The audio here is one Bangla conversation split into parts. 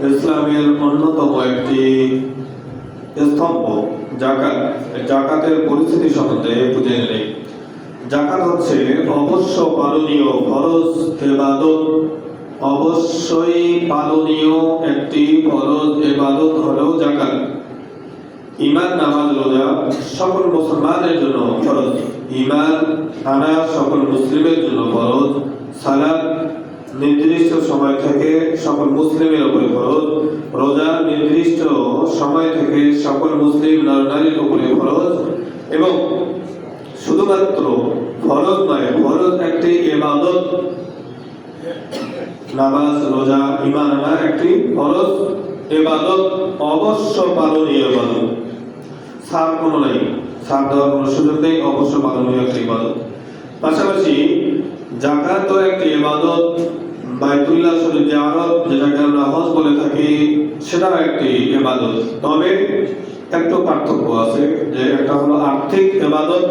ইসলামের অন্যতম একটি স্তম্ভ যাকাত। যাকাতের পরিস্থিতি সম্বন্ধে বুঝে নেই। যাকাত হচ্ছে অবশ্য পালনীয় ফরজ ইবাদত। অবশ্যই পালনীয় একটি ফরজ ইবাদত হলো যাকাত। ঈমান, নামাজ, রোজা সকল মুসলমানের জন্য ফরজ। ঈমান আনা সকল মুসলিমের জন্য ফরজ। সালাত নির্দিষ্ট সময় থেকে সকল মুসলিমের উপরে ফরজ। রোজা নির্দিষ্ট সময় থেকে সকল মুসলিম নারীর উপরে ফরজ। এবং শুধুমাত্র ফরজ নয়, ফরজ একটি ইবাদত। নামাজ, রোজা, ঈমান আনা একটি ফরজ ইবাদত, অবশ্য পালনীয় ইবাদত। ছাড় কোনো নাই, ছাড় দেওয়ার কোনো সুযোগ নেই, অবশ্য পালনীয় একটি ইবাদত। পাশাপাশি যাকাত একটি ইবাদত। বাইতুল্লাহ শরীফ জিয়ারত, যেটাকে আমরা হজ বলে থাকি, সেটাও একটি ইবাদত। তবে একটু পার্থক্য আছে, যে একটা হলো আর্থিক ইবাদত,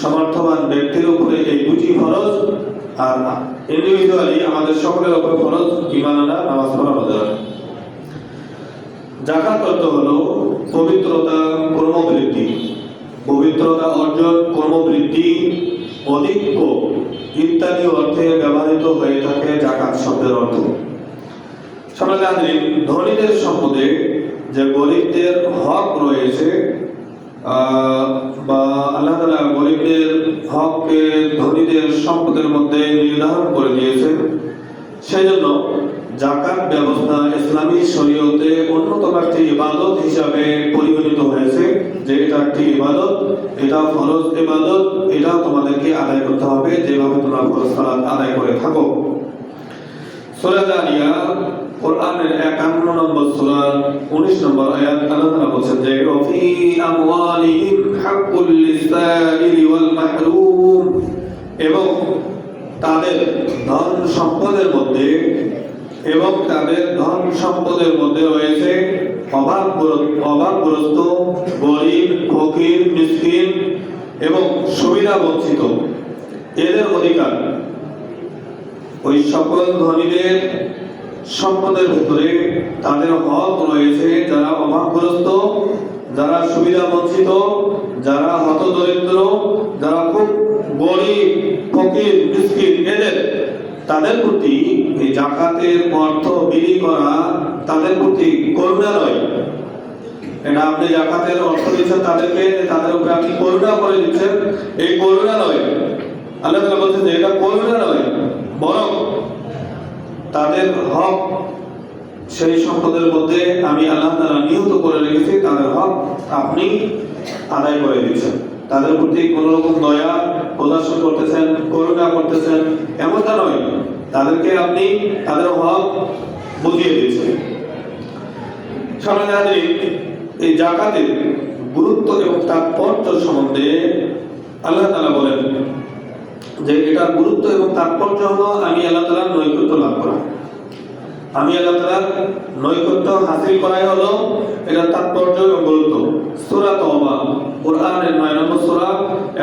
সমর্থবান ব্যক্তির উপরে এই দুটি ফরজ, আর ইন্ডিভিজুয়ালি আমাদের সকলের উপরে ফরজ ঈমান আনা, নামাজ পড়া, রোজা রাখা। যাকাত অর্থ হলো পবিত্রতা, কর্মবৃদ্ধি, পবিত্রতা অর্জন, কর্মবৃদ্ধি, অধিক্য ইত্যাদি অর্থে ব্যবহৃত হয়ে থাকে যাকাত শব্দের অর্থ। ধনীদের সম্পদে যে গরিবদের হক রয়েছে, বা আল্লাহ তাআলা গরিবদের হককে ধনীদের সম্পদের মধ্যে নির্ধারণ করে দিয়েছেন, সেজন্য যাকাত ব্যবস্থা ইসলামী শরীয়তে অন্যতম একটি ইবাদত হিসাবে পরিগণিত হয়েছে। যে এটা একটি ইবাদত, এটা ফরজ ইবাদত, এটা তোমাদেরকে আদায় করতে হবে যেভাবে তোমরা ফরজ সালাত আদায় করে থাকো। সূরা জারিয়া কোরআনের 51 নম্বর সূরা 19 নম্বর আয়াত আল্লাহ তাআলা বলেন যে ফি আমওয়ালিহিম হাক্কুল লিসাইলি ওয়াল মাহরুম, এবং তাদের ধন সম্পদের মধ্যে রয়েছে অভাবগ্রস্ত, গরিব, ফকির, মিসকিন এবং সুবিধা বঞ্চিত এদের অধিকার। ওই সকল ধনীদের সম্পদের ভিতরে তাদের হক রয়েছে। যারা অভাবগ্রস্ত, যারা সুবিধা বঞ্চিত, যারা হতদরিদ্র, যারা খুব গরিব, ফকির, মিসকিন, তাদের প্রতি এই যাকাতের অর্থ বিলি করা তাদের প্রতি করুণা নয়। এটা আপনি যাকাতের অর্থ দিচ্ছেন তাদেরকে, তাদের উপরে আপনি করুণা করে দিচ্ছেন, এই করুণা নয়। আল্লাহ তাআলা বলছেন যে এটা করুণা নয়, বরং তাদের হক সেই সম্পদের মধ্যে আমি আল্লাহ তাআলা নিহিত করে রেখেছি, তাদের হক আপনি আদায় করে দিচ্ছেন। তাদের প্রতি কোন রকম দয়া প্রদর্শন করতেছেন, করুণা করতেছেন, এমনটা নয়, তাদেরকে আপনি তাদের হক বুঝিয়ে দিচ্ছেন। এই যাকাতের গুরুত্ব এবং তাৎপর্য সম্বন্ধে আল্লাহ তাআলা বলেন যে এটার গুরুত্ব এবং তাৎপর্য হলো আমি আল্লাহ তাআলার নৈকট্য লাভ করা। আমি আল্লাহ তাআলার নৈকট্য হাসিল করাই হলো এটার তাৎপর্য এবং গুরুত্ব। সূরা তাওবা কোরআনের 9 নম্বর সূরা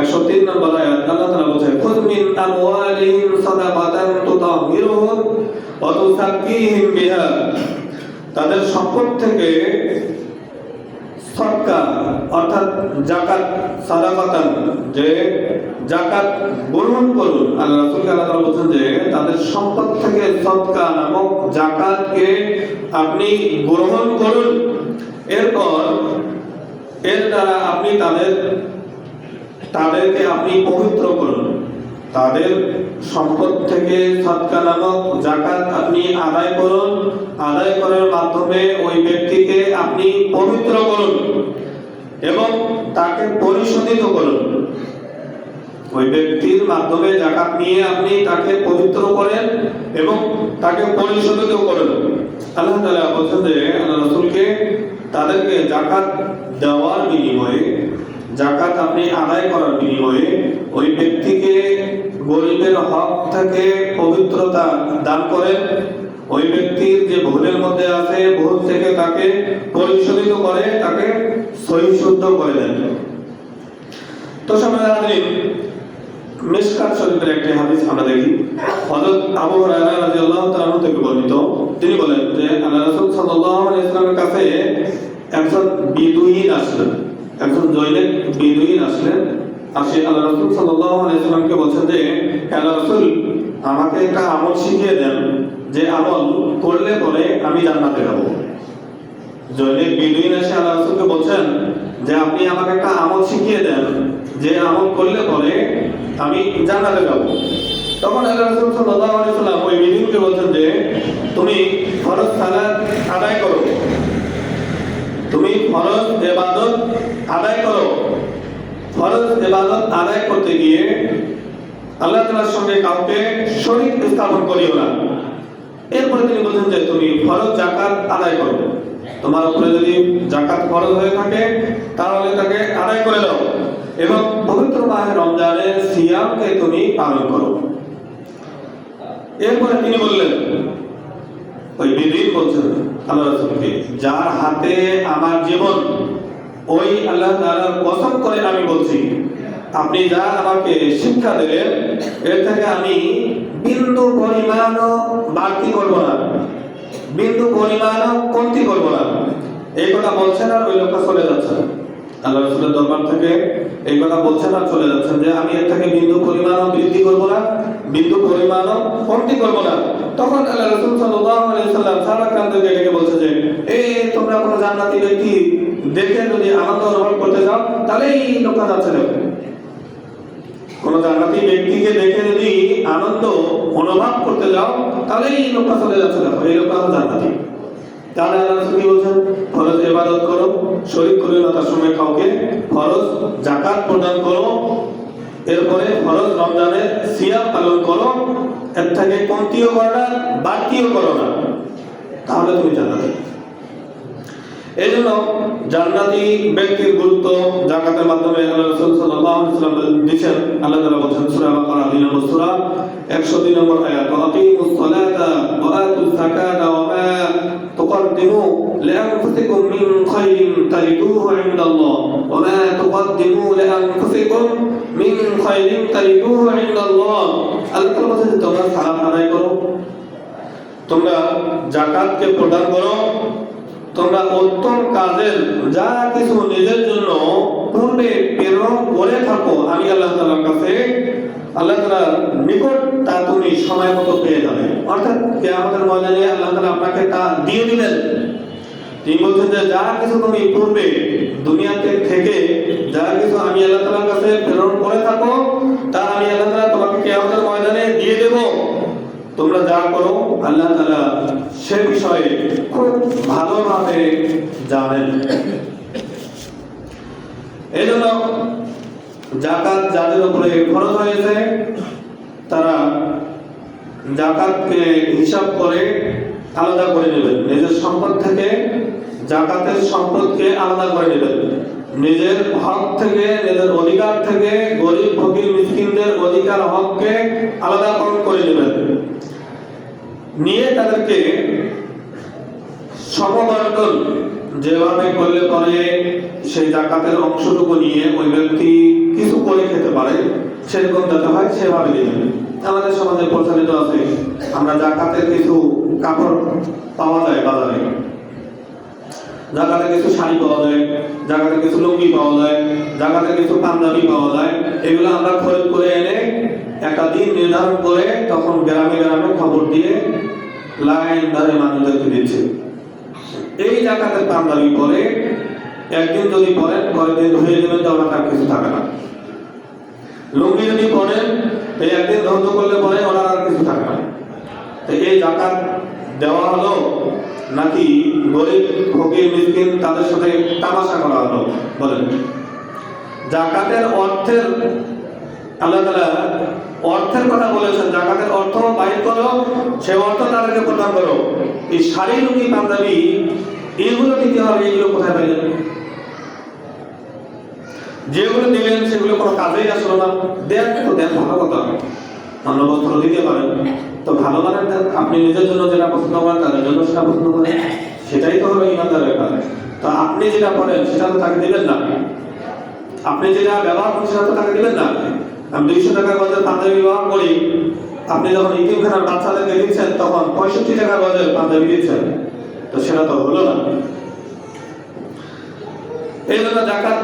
103 নম্বর আয়াত আল্লাহ তাআলা বলেন খুয মিন আমওয়ালিহিম সাদাকাতান তুতাহহিরুহুম ওয়া তুযাক্কিহিম বিহা, তাদের সম্পদ থেকে সদকা অর্থাৎ যাকাত, সাদাকাতান যে যাকাত গ্রহণ করুন। আল্লাহ রাসূলকে আল্লাহ তাআলা বলেন যে তাদের সম্পদ থেকে সদকা নামক যাকাতকে আপনি গ্রহণ করুন, এরপর এর দ্বারা আপনি তাদেরকে আপনি পবিত্র করুন। তাদের সম্পদ থেকে সদকা নামক যাকাত আপনি আদায় করুন, আদায় করার মাধ্যমে ওই ব্যক্তিকে আপনি পবিত্র করুন এবং তাকে পরিশোধিত করুন। ওই ব্যক্তির মাধ্যমে যাকাত নিয়ে আপনি তাকে পবিত্র করেন এবং তাকে পরিশোধিত করেন। আল্লাহ তাআলা বলেন যে আল্লাহ রাসূলকে তাদেরকে যাকাত দেওয়ার বিনিময়ে, যাকাত আপনি আদায় করার বিনিময়ে ওই ব্যক্তিকে গরিবের হক থেকে পবিত্রতা দান করেন, ওই ব্যক্তির যে ভুলের মধ্যে আছে ভুল থেকে তাকে পরিশোধিত করে, তাকে সহিশুদ্ধ করে দেন। তো সম্মানিত মিশকাত শরীফের একটি হাদিস আমরা দেখি। হযরত আবু হুরায়রা রাদিয়াল্লাহু তাআলা থেকে বর্ণিত তিনি বলেন যে আল্লাহ রাসূল সাল্লাল্লাহু আলাইহি ওয়াসাল্লামের কাছে একজন বেদুইন আসলেন, একজন জৈনিক বেদুইন আসলেন। আসে আল্লাহ রাসূল সাল্লাল্লাহু আলাইহি ওয়াসাল্লামকে বলছেন যে আল্লাহ রাসূল আমাকে একটা আমল শিখিয়ে দেন, যে আমল করলে পরে আমি জান্নাতে যাব। জৈনিক বেদুইন এসে আল্লাহ রাসূলকে বলছেন যে আপনি আমাকে একটা আমল শিখিয়ে দেন, যে আমল করলে পরে আমি জান্নাতে যাব। তখন আল্লাহ রাসূল সাল্লাল্লাহু আলাইহি ওয়াসাল্লাম ওই বেদুইনকে বলছেন যে তুমি ফরজ সালাত আদায় করো, তুমি ফরজ ইবাদত আদায় করো। ফরজ ইবাদত আদায় করতে গিয়ে আল্লাহ তাআলার সঙ্গে কাউকে শরীক স্থাপন করিও না। এরপরে তিনি বলেন যে তুমি ফরজ যাকাত আদায় করো, তোমার উপরে যদি যাকাত ফরজ হয়ে থাকে তাহলে তাকে আদায় করে দাও, এবং পবিত্র মাহে রমজানের সিয়ামকে তুমি পালন করো। এরপরে তিনি বললেন, ওই বেদুইন বলছেন আল্লাহ রাসূলকে, যার হাতে আমার জীবন, ওই আল্লাহ তাআলার কসম করে আমি বলছি, আপনি যা আমাকে শিক্ষা দিলেন এর থেকে আমি বিন্দু পরিমাণও বাড়তি করব না, বিন্দু পরিমাণও কমতি করব না। এই কথা বলছেন আর ওই লোকটা চলে যাচ্ছেন আল্লাহ রাসূলের দরবার থেকে, এই কথা বলছেন আর চলে যাচ্ছেন যে আমি এর থেকে বিন্দু পরিমাণও বৃদ্ধি করব না, বিন্দু পরিমাণও কমতি করব না। তখন আল্লাহ রাসূল সাল্লাল্লাহু আলাইহি ওয়াসাল্লাম সাহাবাকে ডেকে বলছে যে এই তোমরা কোন জান্নাতি ব্যক্তি দেখে যদি আনন্দ অনুভব করতে যাও তাহলে এই লোকটা যাচ্ছে না। কোন জান্নাতি ব্যক্তিকে দেখে যদি আনন্দ অনুভব করতে যাও তাহলে এই লোকটা চলে যাচ্ছে না, এই লোকটা জান্নাতি। তাহলে আল্লাহ রাসূল কি বলছেন, ফরজ ইবাদত করো, শরীক করিও না তার সময় কাউকে, ফরজ যাকাত প্রদান করো, এরপরে ফরজ রমজানের সিয়াম পালন করো, এর থেকে কমতিও করো না বাড়তিও করো না, তাহলে তুমি জান্নাতি। এই জন্য জান্নাতি ব্যক্তির গুরুত্ব যাকাতের মাধ্যমে আল্লাহ রাসূল সাল্লাল্লাহু আলাইহি ওয়াসাল্লাম দিয়েছেন। আল্লাহ তাআলা বলেন সূরা বাকারা 2 নম্বর সূরা 102 নম্বর আয়াত, আকিমুস সালাতা ওয়া আতুজ যাকাতা ওয়া মা তুকদ্দিমু লিআনফুসিকুম মিন খাইরিন তাজিদুহু ইনদাল্লাহ ওয়া মা তুকদ্দিমু লিআনফুসিকুম মিন খাইরিন তাজিদুহু ইনদাল্লাহ। আল্লাহ তাআলা বলেন তোমরা সালাত আদায় করো, তোমরা যাকাতকে প্রদান করো, তোমরা উত্তম কাজের যা কিছু নিজের জন্য পূর্বে প্রেরণ করে থাকো, আমি আল্লাহ তাআলার কাছে, আল্লাহ তাআলার নিকট তা তুমি সময় মতো পেয়ে যাবে। অর্থাৎ কিয়ামতের ময়দানে আল্লাহ তাআলা আপনাকে তা দিয়ে দিবেন। তিনি বলছেন যে যা কিছু তুমি পূর্বে দুনিয়াতে থেকে যা কিছু আমি আল্লাহ তাআলার কাছে প্রেরণ করে থাকো, তা আমি আল্লাহ তাআলা তোমাকে কিয়ামতের ময়দানে দিয়ে দেব। তোমরা যা করো আল্লাহ তাআলা সে বিষয়ে খুব ভালোভাবে জানেন। এই জন্য যাকাত যাদের উপরে খরচ হয়েছে তারা যাকাতকে হিসাব করে আলাদা করে নেবেন, নিজের সম্পদ থেকে যাকাতের সম্পদকে আলাদা করে নেবেন, নিজের হক থেকে, নিজের অধিকার থেকে গরিব ফকির মিসকিনদের অধিকার হককে আলাদা করে নেবেন, নিয়ে তাদেরকে সমবন্টন যেভাবে করলে পরে সেই যাকাতের অংশটুকু নিয়ে ওই ব্যক্তি কিছু করে খেতে পারে সেরকম যাতে হয় সেভাবে দিবেন। আমাদের সমাজে প্রচলিত আছে, আমরা যাকাতের কিছু কাপড় পাওয়া যায় বাজারে, জাকাতের কিছু শাড়ি পাওয়া যায়, জাকাতের কিছু লুঙ্গি পাওয়া যায়, জাকাতের কিছু পাঞ্জাবি পাওয়া যায়, এগুলো আমরা খরিদ করে এনে একটা দিন নির্ধারণ করে তখন গ্রামে গ্রামে খবর দিয়ে লাইন ধরে মানুষদেরকে দিচ্ছে। এই জাকাতের পাঞ্জাবি পরে একদিন যদি পরেন পরের দিন ধুয়ে দেবেন তাহলে তার কিছু থাকে না। লুঙ্গি যদি পরেন এই একদিন ধৈর্য করলে পরে ওনার আর কিছু থাকে না। তো এই জাকাত দেওয়া হলো নাকি গরিব ফকির মিসকিন তাদের সাথে তামাশা করা হলো? বলেন, যাকাতের অর্থের আল্লাহ তাআলা অর্থের কথা বলেছেন, যাকাতের অর্থ বাইর করো, সেই অর্থ তাদেরকে প্রদান করো। এই শাড়ি লুঙ্গি পাঞ্জাবি এগুলো দিতে হবে, এগুলো কোথায় পাইলেন? যেগুলো দিলেন সেগুলো কোনো কাজেই আসলো না। দেন তো দেন, ভালো কথা, অন্য বস্ত্র দিতে পারেন তো ভালো মানের দেন। আপনি নিজের জন্য যেটা পছন্দ করেন তাদের জন্য সেটা পছন্দ করেন, সেটাই তো হলো ইমানদারের কাজ। তো আপনি যেটা করেন সেটা তো তাকে দিবেন না, আপনি যেটা ব্যবহার করেন সেটা তো তাকে দিবেন না। আমি 200 টাকার বাজারে পাঞ্জাবি ব্যবহার করি, আপনি যখন ইতিমখানার বাচ্চাদেরকে দিচ্ছেন তখন 65 টাকা গজের পাঞ্জাবি দিচ্ছেন, তো সেটা তো হলো না। এই জন্য যাকাত